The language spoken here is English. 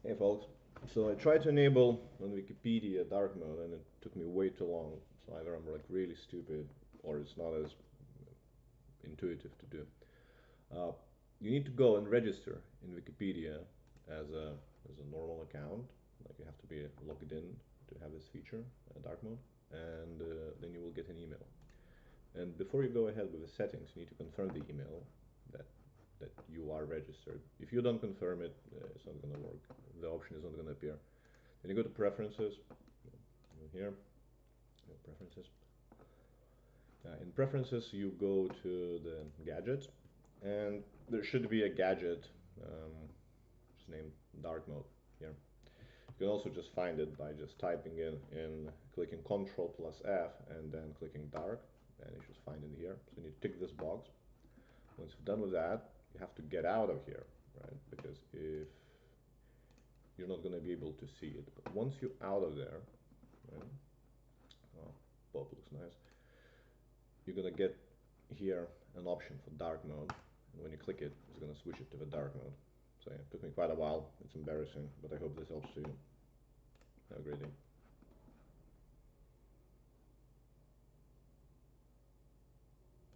Hey folks, so I tried to enable on Wikipedia dark mode and it took me way too long. So either I'm like really stupid or it's not as intuitive to do. Uh, you need to go and register in Wikipedia as a normal account. Like you have to be logged in to have this feature, dark mode, and then you will get an email. And before you go ahead with the settings, you need to confirm the email that that you are registered. If you don't confirm it, it's not going to work. The option is not going to appear. Then you go to preferences, here, preferences. In preferences, you go to the gadget, and there should be a gadget, just named dark mode here. You can also just find it by just typing in clicking Ctrl plus F and then clicking dark, and you should find it here. So you need to tick this box. Once you're done with that, you have to get out of here, right? Because if you're not going to be able to see it, but once you're out of there, right? Oh, Bob looks nice. You're gonna get here an option for dark mode, and when you click it, it's gonna switch it to the dark mode. So yeah, it took me quite a while. It's embarrassing, but I hope this helps you. Have a great day.